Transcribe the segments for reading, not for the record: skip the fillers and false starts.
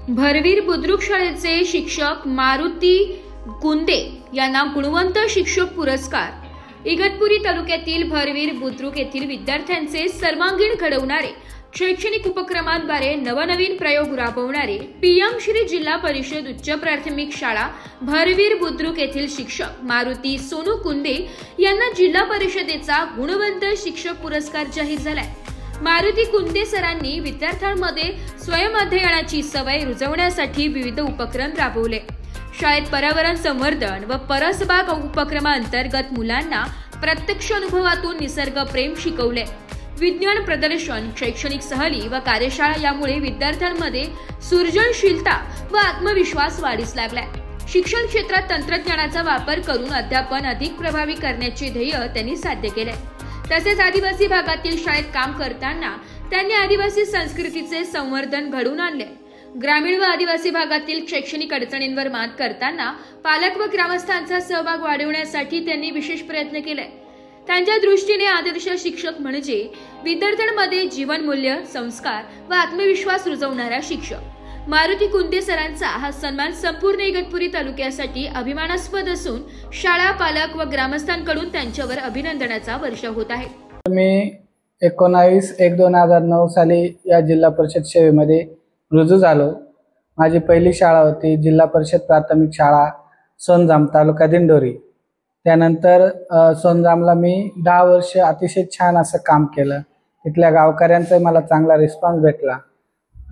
भरवीर बुद्रुक शाळेचे शिक्षक मारुती कुंदे यांना गुणवंत शिक्षक पुरस्कार। इगतपुरी तालुक्यातील भरवीर बुद्रुक येथील विद्यार्थ्यांचे सर्वांगीण घडवणारे शैक्षणिक उपक्रमांद्वारे नवनवीन प्रयोग राबवणारे पीएम श्री जिल्हा परिषद उच्च प्राथमिक शाळा भरवीर बुद्रुक येथील शिक्षक मारुती सोनू कुंदे यांना जिल्हा परिषदेचा गुणवंत शिक्षक पुरस्कार जाहीर झालाय। मारुती कुंदे सरांनी विद्यार्थ्यांमध्ये स्वयंअध्ययनाची सवय रुजवण्यासाठी विविध उपक्रम राबवले। शाळेत पर्यावरण संवर्धन व परसबाग उपक्रमांतर्गत मुलांना प्रत्यक्ष अनुभवातून निसर्ग प्रेम शिकवले। विज्ञान प्रदर्शन, शैक्षणिक सहली व कार्यशाळा यामुळे विद्यार्थ्यांमध्ये सृजनशीलता व आत्मविश्वास वाढीस लागलाय। शिक्षण क्षेत्रात तंत्रज्ञानाचा वापर करून अध्यापन अधिक प्रभावी करण्याचे ध्येय त्यांनी साध्य केले। तसेच आदिवासी भागातील शाळेत काम करताना त्यांनी आदिवासी संस्कृतीचे संवर्धन घडवून आणले। ग्रामीण व आदिवासी भागातील शैक्षणिक अडचणींवर मात करताना पालक व ग्रामस्थांचा सहभाग वाढवण्यासाठी त्यांनी विशेष प्रयत्न केले। त्यांच्या दृष्टीने आदर्श शिक्षक म्हणजे विद्यार्थ्यांमध्ये जीवनमूल्य, संस्कार व आत्मविश्वास रुजवणारा शिक्षक। मारुती कुंदे सरांचा हा सन्मान संपूर्ण इगतपुरी तालुक्यासाठी अभिमानास्पद असून शाळा, पालक व ग्रामस्थांकडून त्यांच्यावर अभिनंदनाचा वर्षाव होत आहे। मी 19/1/2009 साली या जिल्हा परिषद सेवेमध्ये रुजू झालो। माझी पहिली शाळा होती जिल्हा परिषद प्राथमिक शाळा सोनजाम, तालुका दिंडोरी। त्यानंतर सोनजामला मी 10 वर्ष अतिशय छान असं काम केलं। तिथल्या गावकऱ्यांचा मला चांगला रिस्पॉन्स भेटला।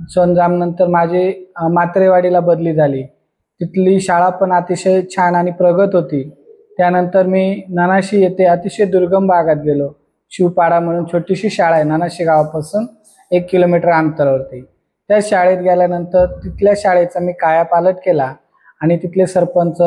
सोनजाम नंतर माझी मात्रेवाडीला बदली झाली। तिथली शाळा पण अतिशय छान आणि प्रगत होती। त्यानंतर मी नानाशी येथे अतिशय दुर्गम भागात गेलो। शिवपाडा म्हणून छोटीशी शाळा आहे नानाशी गावापासून 1 किलोमीटर अंतरावरती। त्या शाळेत गेल्यानंतर तिथल्या शाळेचा मी कायापालट केला आणि तिथले सरपंच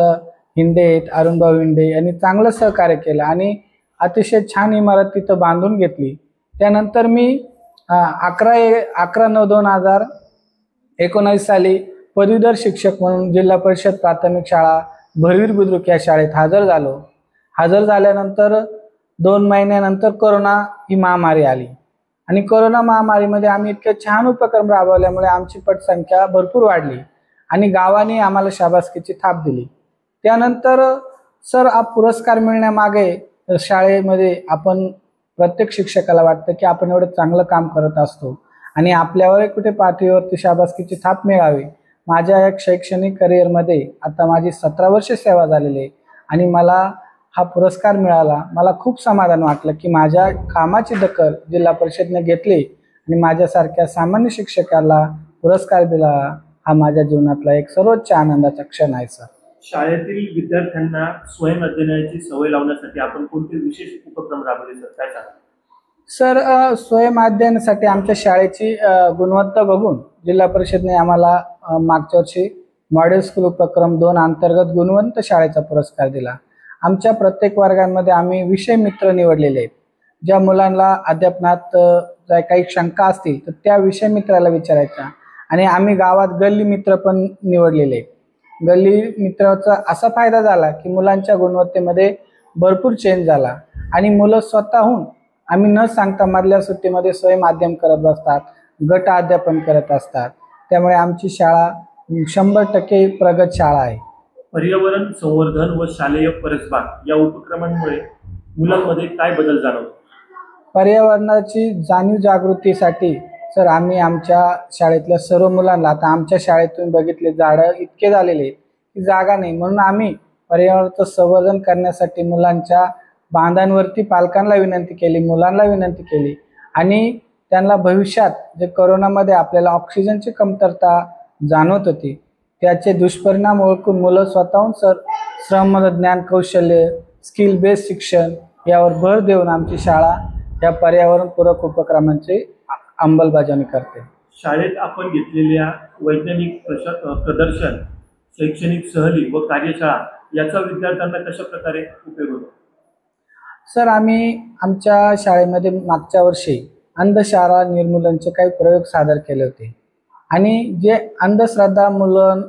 हिंडे, अरुणभाऊ हिंडे यांनी चांगलं सहकार्य केलं आणि अतिशय छान इमारत तिथं बांधून घेतली। त्यानंतर मी 11/9/2019 साली पदवीधर शिक्षक म्हणून जिल्हा परिषद प्राथमिक शाळा भरवीर बुद्रुक या शाळेत हजर झालो। हजर झाल्यानंतर 2 महिन्यानंतर कोरोना ही महामारी आली आणि कोरोना महामारीमध्ये आम्ही इतके छान उपक्रम राबवल्यामुळे आमची पटसंख्या भरपूर वाढली आणि गावाने आम्हाला शाबासकीची थाप दिली। त्यानंतर सर हा पुरस्कार मिळण्यामागे शाळेमध्ये आपण प्रत्येक शिक्षकाला वाटतं की आपण एवढं चांगलं काम करत असतो आणि आपल्यावर कुठे पाठीवरती शाबासकीची थाप मिळावी। माझ्या एक शैक्षणिक करिअरमध्ये आता माझी 17 वर्ष सेवा झालेली आहे आणि मला हा पुरस्कार मिळाला। मला खूप समाधान वाटलं की माझ्या कामाची दखल जिल्हा परिषदेने घेतली आणि माझ्यासारख्या सामान्य शिक्षकाला पुरस्कार दिला। हा माझ्या जीवनातला एक सर्वोच्च आनंदाचा क्षण आहे सर। शाळेतील विद्यार्थ्यांना स्वयं अध्ययनाची सवय लावण्यासाठी आपण कोणते विशेष उपक्रम राबवले सर, काय सांगा? सर स्वयं अध्ययनासाठी आमच्या शाळेची गुणवत्ता बघून जिल्हा परिषदेने आम्हाला मागच्या वर्षी मॉडेल स्कूल उपक्रम 2 अंतर्गत गुणवंत शाळेचा पुरस्कार दिला। आमच्या प्रत्येक वर्गांमध्ये आम्ही विषय मित्र निवडलेले आहेत। ज्या मुलांना अध्यापनात काही शंका असतील तर त्या विषय मित्राला विचारायच्या आणि आम्ही गावात गल्ली मित्र पण निवडलेले आहेत। गल्ली मित्राचा असा फायदा झाला की मुलांच्या गुणवत्तेमध्ये भरपूर चेंज झाला आणि मुलं स्वतःहून आम्ही न सांगता मधल्या सुट्टीमध्ये स्वयं अध्ययन करत बसतात, गट अध्यापन करत असतात। त्यामुळे आमची शाळा 100% प्रगत शाळा आहे। पर्यावरण संवर्धन व शालेय परसबाग या उपक्रमांमुळे मुलांमध्ये काय बदल जाणवतो? पर्यावरणाची जाणीव जागृतीसाठी सर आम्ही आमच्या शाळेतल्या सर्व मुलांना, आता आमच्या शाळेतून बघितले झाडं इतके झालेले की जागा नाही, म्हणून आम्ही पर्यावरणाचं संवर्धन करण्यासाठी मुलांच्या बांधांवरती पालकांना विनंती केली, मुलांना विनंती केली आणि त्यांना भविष्यात जे कोरोनामध्ये आपल्याला ऑक्सिजनची कमतरता जाणवत होती त्याचे दुष्परिणाम ओळखून मुलं स्वतःहून सर श्रम, ज्ञान, कौशल्य, स्किल बेस्ड शिक्षण यावर भर देऊन आमची शाळा या पर्यावरणपूरक उपक्रमांची अंमलबजावणी करते। शाळेत आपण घेतलेल्या वैज्ञानिक प्रदर्शन, शैक्षणिक सहली व कार्यशाळा याचा विद्यार्थ्यांना कशा प्रकारे उपयोग होतो? सर आम्ही आमच्या शाळेमध्ये मागच्या वर्षी अंधश्रद्धा निर्मूलनचे काही प्रयोग सादर केले होते आणि जे अंधश्रद्धा मुलं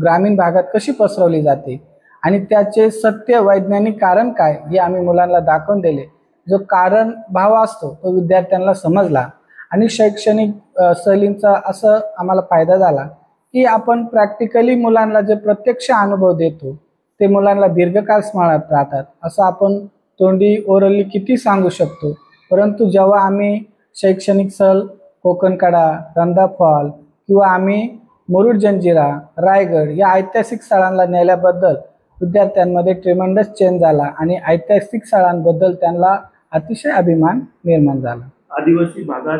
ग्रामीण भागात कशी पसरवली जाते आणि त्याचे सत्य वैज्ञानिक कारण काय हे आम्ही मुलांना दाखवून दिले। जो कारण भाव असतो तो विद्यार्थ्यांना समजला आणि शैक्षणिक सहलींचा असं आम्हाला फायदा झाला की आपण प्रॅक्टिकली मुलांना जे प्रत्यक्ष अनुभव देतो ते मुलांना दीर्घकाळ स्मरणात राहतात. असं आपण तोंडी ओरली किती सांगू शकतो, परंतु जेव्हा आम्ही शैक्षणिक सहल कोकणकडा, रंधा फॉल किंवा आम्ही मुरुड जंजिरा, रायगड या ऐतिहासिक स्थळांना नेल्याबद्दल विद्यार्थ्यांमध्ये ट्रेमेंडस चेंज झाला आणि ऐतिहासिक स्थळांबद्दल त्यांना अतिशय अभिमान निर्माण झाला. आदिवासी भागात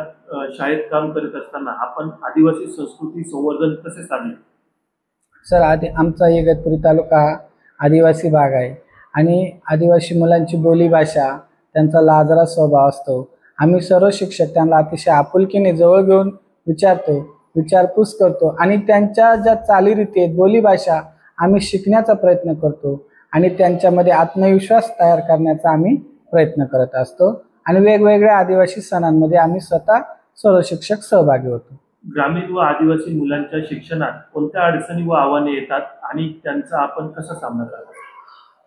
शाळेत काम करत असताना आपण आदिवासी संस्कृती संवर्धन कसे साधले? सर, आमचा इगतपुरी तालुका आदिवासी भाग आहे आणि आदिवासी मुलांची बोलीभाषा, त्यांचा लाजरा स्वभाव असतो. आम्ही सर्व शिक्षक त्यांना अतिशय आपुलकीने जवळ घेऊन विचारतो, विचारपूस करतो आणि त्यांच्या ज्या चालीरीती आहेत, बोलीभाषा आम्ही शिकण्याचा प्रयत्न करतो आणि त्यांच्यामध्ये आत्मविश्वास तयार करण्याचा आम्ही प्रयत्न करत असतो आणि वेगवेगळ्या आदिवासी सणांमध्ये आम्ही स्वतः सर्व शिक्षक सहभागी होतो. ग्रामीण व आदिवासी मुलांच्या शिक्षणात कोणत्या अडचणी व आव्हाने येतात आणि त्यांचा आपण कसा सामना करतो?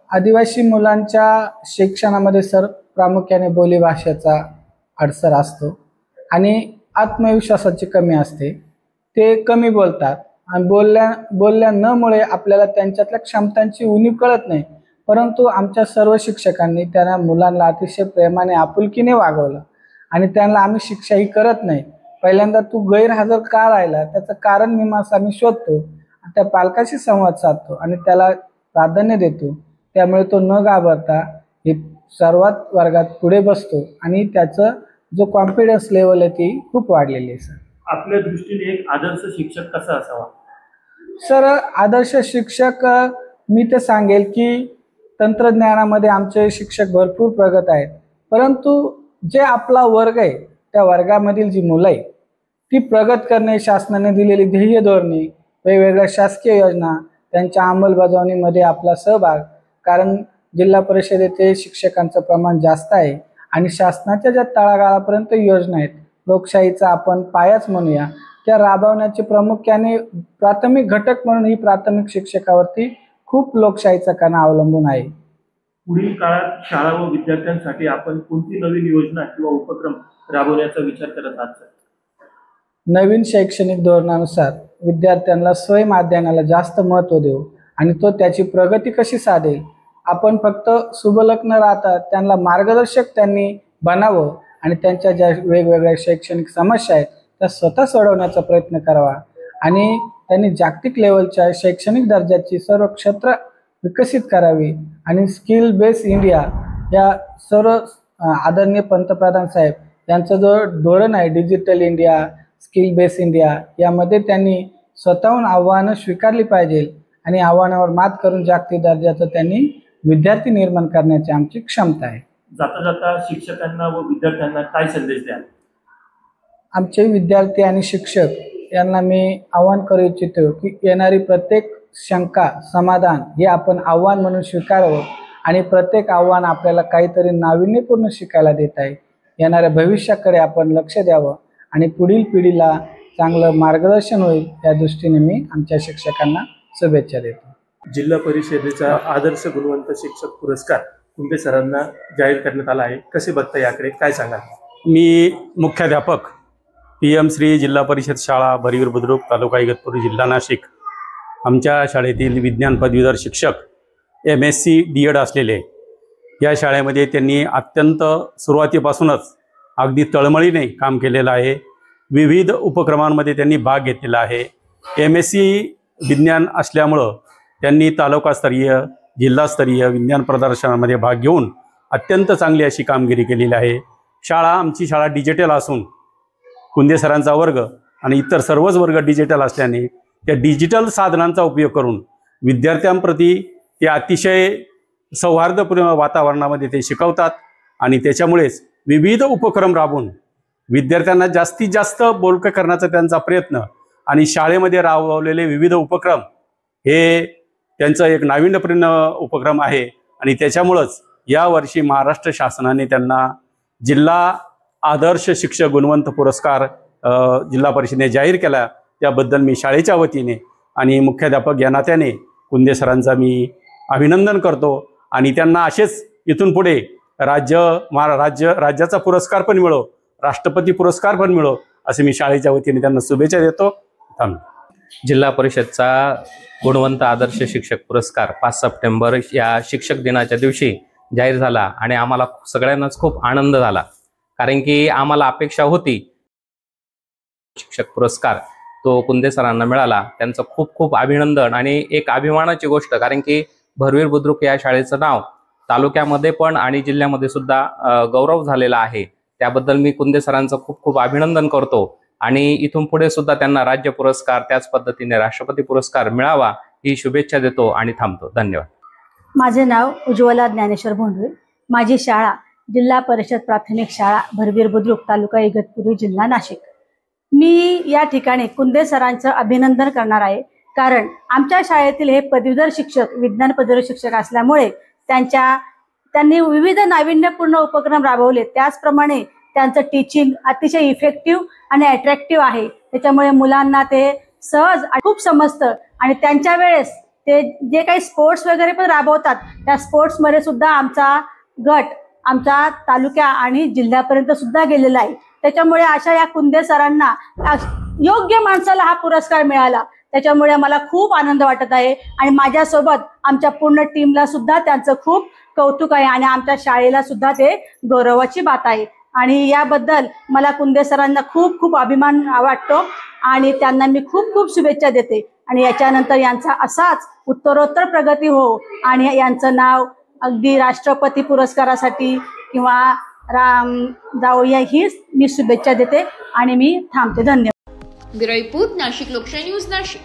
आदिवासी मुलांच्या शिक्षणामध्ये सर प्रामुख्याने बोलीभाषेचा अडसर असतो आणि आत्मविश्वासाची कमी असते. ते कमी बोलतात आणि बोलल्या न मुळे आपल्याला त्यांच्यातल्या क्षमतांची उणीव कळत नाही. परंतु आमच्या सर्व शिक्षकांनी त्या मुलांना अतिशय प्रेमाने आपुलकीने वागवलं आणि त्यांना आम्ही शिक्षाही करत नाही. पहिल्यांदा तू गैरहजर का राहिला त्याचं कारण मीमांसा आम्ही शोधतो, त्या पालकाशी संवाद साधतो आणि त्याला प्राधान्य देतो. त्यामुळे तो न घाबरता हे सर्वात वर्गात पुढे बसतो आणि त्याचं जो कॉन्फिडन्स लेवल आहे ती खूप वाढलेली आहे. सर, आपल्या दृष्टीने एक आदर्श शिक्षक कसा असावा? सर, आदर्श शिक्षक मी ते सांगेल की तंत्रज्ञानामध्ये आमचे शिक्षक भरपूर प्रगत आहेत, परंतु जे आपला वर्ग आहे त्या वर्गामधील जी मुलं आहे ती प्रगत करणे, शासनाने दिलेली ध्येय धोरणे, वेगवेगळ्या शासकीय योजना त्यांच्या अंमलबजावणीमध्ये आपला सहभाग, कारण जिल्हा परिषदेचे शिक्षकांचं प्रमाण जास्त आहे आणि शासनाच्या ज्या तळागाळापर्यंत योजना आहेत, लोकशाहीचा आपण पायाच म्हणूया, त्या राबवण्याचे प्रामुख्याने प्राथमिक घटक म्हणून ही प्राथमिक शिक्षकावरती खूप लोकशाहीचा कणा अवलंबून आहे. पुढील काळात शाळा व विद्यार्थ्यांसाठी आपण कोणती नवीन योजना किंवा उपक्रम राबवण्याचा विचार करत आहात? नवीन शैक्षणिक धोरणानुसार विद्यार्थ्यांना स्वयं अध्ययनाला जास्त महत्त्व देऊ आणि तो त्याची प्रगती कशी साधेल, आपण फक्त सुबलक न राहता त्यांना मार्गदर्शक त्यांनी बनावं आणि त्यांच्या ज्या वेगवेगळ्या शैक्षणिक समस्या आहेत त्या स्वतः सोडवण्याचा प्रयत्न करावा आणि त्यांनी जागतिक लेवलच्या शैक्षणिक दर्जाची सर्व क्षेत्र विकसित करावी आणि स्किल बेस इंडिया या सर्व आदरणीय पंतप्रधान साहेब यांचं जो धोरण आहे digital India, skill base India, यामध्ये त्यांनी स्वतःहून आव्हानं स्वीकारली पाहिजे आणि आव्हानावर मात करून जागतिक दर्जाचं त्यांनी विद्यार्थी निर्माण करण्याची आमची क्षमता आहे. जाता जाता शिक्षकांना व विद्यार्थ्यांना काय संदेश द्याल? आमचे विद्यार्थी आणि शिक्षक यांना मी आवाहन करू इच्छितो की येणारी प्रत्येक शंका समाधान हे आपण आव्हान म्हणून स्वीकारावं आणि प्रत्येक आव्हान आपल्याला काहीतरी नाविन्यपूर्ण शिकायला देत आहे. येणाऱ्या भविष्याकडे आपण लक्ष द्यावं आणि पुढील पिढीला चांगलं मार्गदर्शन होईल या दृष्टीने मी आमच्या शिक्षकांना शुभेच्छा देतो. जिल्हा परिषदेचा आदर्श गुणवंत शिक्षक पुरस्कार कुंदे सरांना जाहीर करण्यात आला आहे. कसे बघता याकडे काय सांगाल? मी मुख्याध्यापक PM श्री जिल्हा परिषद शाळा भरवीर बुद्रुक, तालुका इगतपुरी, जिल्हा नाशिक. आमच्या शाळेतील विज्ञान पदवीधर शिक्षक MSc DED असलेले, या शाळेमध्ये त्यांनी अत्यंत सुरुवातीपासूनच अगदी तळमळीने काम केलेलं आहे. विविध उपक्रमांमध्ये त्यांनी भाग घेतलेला आहे. MSc विज्ञान असल्यामुळं त्यांनी तालुकास्तरीय, जिल्हास्तरीय विज्ञान प्रदर्शनामध्ये भाग घेऊन अत्यंत चांगली अशी कामगिरी केलेली आहे. आमची शाळा डिजिटल असून कुंदे सरांचा वर्ग आणि इतर सर्वच वर्ग डिजिटल असल्याने त्या डिजिटल साधनांचा उपयोग करून विद्यार्थ्यांप्रती ते अतिशय सौहार्दपूर्ण वातावरणामध्ये ते शिकवतात आणि त्याच्यामुळेच विविध उपक्रम राबवून विद्यार्थ्यांना जास्तीत जास्त बोलकं करण्याचा त्यांचा प्रयत्न आणि शाळेमध्ये राबवलेले विविध उपक्रम हे त्यांचं एक नाविन्यपूर्ण उपक्रम आहे आणि त्याच्यामुळंच यावर्षी महाराष्ट्र शासनाने त्यांना जिल्हा आदर्श शिक्षक गुणवंत पुरस्कार जिल्हा परिषदेने जाहीर केला. त्याबद्दल मी शाळेच्या वतीने आणि मुख्याध्यापक या नात्याने कुंदे सरांचा मी अभिनंदन करतो आणि त्यांना असेच इथून पुढे राज्याचा पुरस्कार पण मिळो, राष्ट्रपती पुरस्कार पण मिळो असे मी शाळेच्या वतीने त्यांना शुभेच्छा देतो. थांब. जिल्हा परिषदचा गुणवंत आदर्श शिक्षक पुरस्कार 5 सप्टेंबर या शिक्षक दिनाच्या दिवशी जाहीर झाला आणि आम्हाला सगळ्यांनाच खूप आनंद झाला, कारण की आम्हाला अपेक्षा होती शिक्षक पुरस्कार तो कुंदे सरांना मिळाला. त्यांचं खूप खूप अभिनंदन आणि एक अभिमानाची गोष्ट, कारण की भरवीर बुद्रुक या शाळेचं नाव तालुक्यामध्ये पण आणि जिल्ह्यामध्ये सुद्धा गौरव झालेला आहे. त्याबद्दल मी कुंदे सरांचं खूप खूप अभिनंदन करतो आणि इथून पुढे सुद्धा त्यांना राज्य पुरस्कार त्याच पद्धतीने राष्ट्रपती पुरस्कार मिळावा ही शुभेच्छा देतो आणि थांबतो. धन्यवाद. माझे नाव उज्ज्वला ज्ञानेश्वर भोंडवे. माझी शाळा जिल्हा परिषद प्राथमिक शाळा भरवीर बुद्रुक तालुका इगतपुरी जिल्हा नाशिक. मी या ठिकाणी कुंदे सरांचं अभिनंदन करणार आहे, कारण आमच्या शाळेतील हे पदवीधर शिक्षक विज्ञान पदवीधर शिक्षक असल्यामुळे त्यांनी विविध नाविन्यपूर्ण उपक्रम राबवले. त्याचप्रमाणे त्यांचं टीचिंग अतिशय इफेक्टिव्ह आणि अट्रॅक्टिव्ह आहे. त्याच्यामुळे मुलांना ते सहज खूप समजतं आणि त्यांच्या वेळेस ते जे काही स्पोर्ट्स वगैरे पण राबवतात त्या स्पोर्ट्समध्ये सुद्धा आमचा गट आमच्या तालुक्या आणि जिल्ह्यापर्यंत सुद्धा गेलेला आहे. त्याच्यामुळे अशा या कुंदे सरांना योग्य माणसाला हा पुरस्कार मिळाला, त्याच्यामुळे मला खूप आनंद वाटत आहे आणि माझ्यासोबत आमच्या पूर्ण टीमला सुद्धा त्यांचं खूप कौतुक आहे आणि आमच्या शाळेला सुद्धा ते गौरवाची बात आहे. आणि याबद्दल मला कुंदे सरांना खूप खूप अभिमान वाटतो आणि त्यांना मी खूप खूप शुभेच्छा देते आणि याच्यानंतर यांचा असाच उत्तरोत्तर प्रगती हो आणि यांचं नाव अगदी राष्ट्रपती पुरस्कारासाठी किंवा जाऊया हीच मी शुभेच्छा देते आणि मी थांबते. धन्यवाद. ब्युरो रिपोर्ट, नाशिक लोकशाही न्यूज, नाशिक.